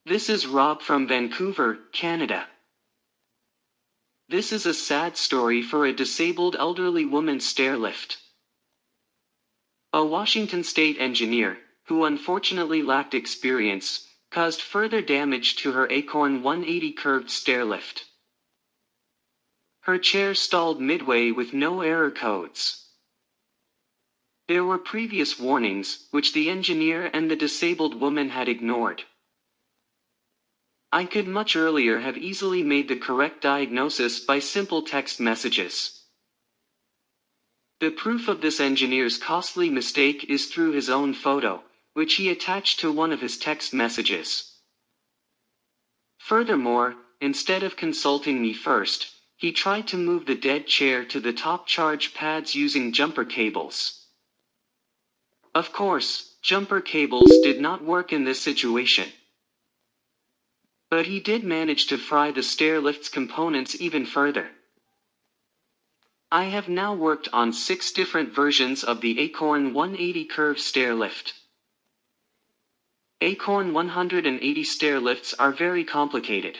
This is Rob from Vancouver, Canada. This is a sad story for a disabled elderly woman's stairlift. A Washington state engineer, who unfortunately lacked experience, caused further damage to her Acorn 180 curved stairlift. Her chair stalled midway with no error codes. There were previous warnings, which the engineer and the disabled woman had ignored. I could much earlier have easily made the correct diagnosis by simple text messages. The proof of this engineer's costly mistake is through his own photo, which he attached to one of his text messages. Furthermore, instead of consulting me first, he tried to move the dead chair to the top charge pads using jumper cables. Of course, jumper cables did not work in this situation. But he did manage to fry the stairlift's components even further. I have now worked on 6 different versions of the Acorn 180 curved stairlift. Acorn 180 stairlifts are very complicated.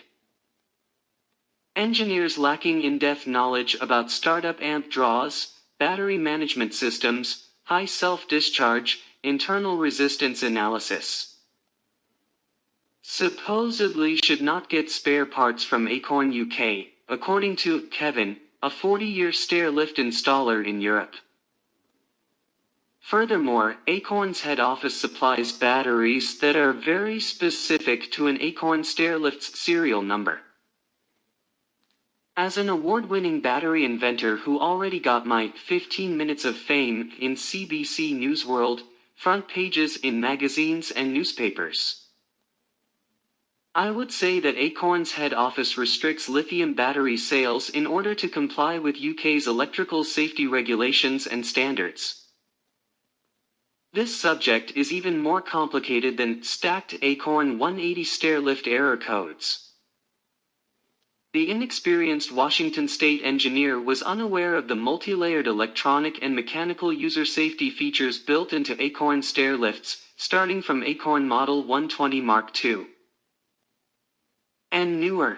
Engineers lacking in-depth knowledge about startup amp draws, battery management systems, high self-discharge, internal resistance analysis. Supposedly should not get spare parts from Acorn UK, according to Kevin, a 40-year stairlift installer in Europe. Furthermore, Acorn's head office supplies batteries that are very specific to an Acorn stairlift's serial number. As an award-winning battery inventor who already got my 15 minutes of fame in CBC News World, front pages in magazines and newspapers, I would say that Acorn's head office restricts lithium battery sales in order to comply with UK's electrical safety regulations and standards. This subject is even more complicated than stacked Acorn 180 stairlift error codes. The inexperienced Washington state engineer was unaware of the multi-layered electronic and mechanical user safety features built into Acorn stairlifts, starting from Acorn Model 120 Mark II. And newer.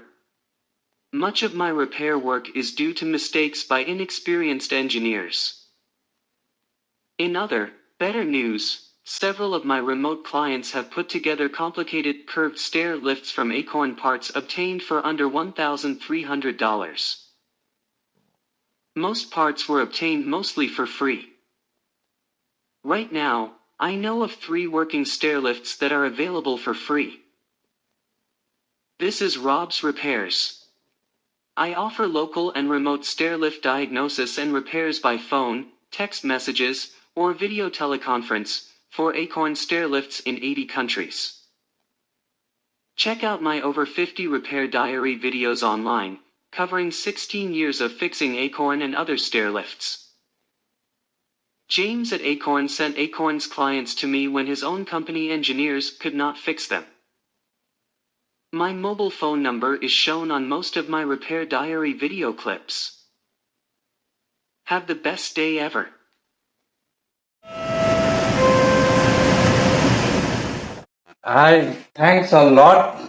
Much of my repair work is due to mistakes by inexperienced engineers. In other, better news, several of my remote clients have put together complicated curved stair lifts from Acorn parts obtained for under $1,300. Most parts were obtained mostly for free. Right now, I know of 3 working stairlifts that are available for free. This is Rob's Repairs. I offer local and remote stairlift diagnosis and repairs by phone, text messages, or video teleconference, for Acorn stairlifts in 80 countries. Check out my over 50 repair diary videos online, covering 16 years of fixing Acorn and other stairlifts. James at Acorn sent Acorn's clients to me when his own company engineers could not fix them. My mobile phone number is shown on most of my repair diary video clips. Have the best day ever. Hi, thanks a lot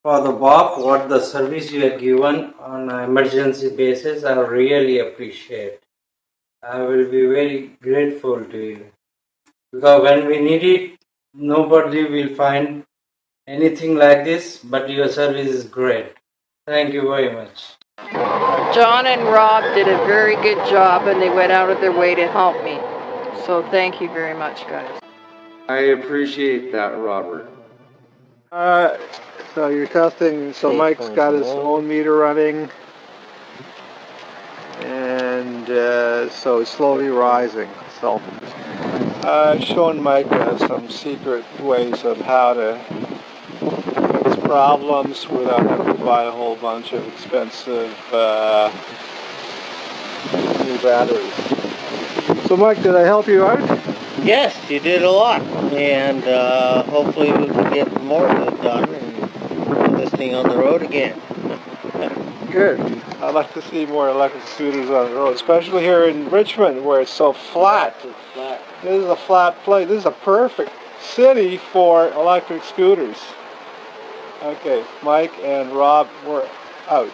for the Bob, what the service you have given on an emergency basis. I really appreciate. I will be very grateful to you. Because when we need it, nobody will find anything like this, but your service is great. Thank you very much. John and Rob did a very good job and they went out of their way to help me. So thank you very much, guys. I appreciate that, Robert. So you're testing, so Mike's got his own meter running, and so it's slowly rising. So I've shown Mike some secret ways of how to fix problems without having to buy a whole bunch of expensive new batteries. So Mike, did I help you out? Yes, you did a lot, and hopefully we can get more of it done and put this thing on the road again. Good. I'd like to see more electric scooters on the road, especially here in Richmond where it's so flat. This is a flat place. This is a perfect city for electric scooters. Okay, Mike and Rob, we're out.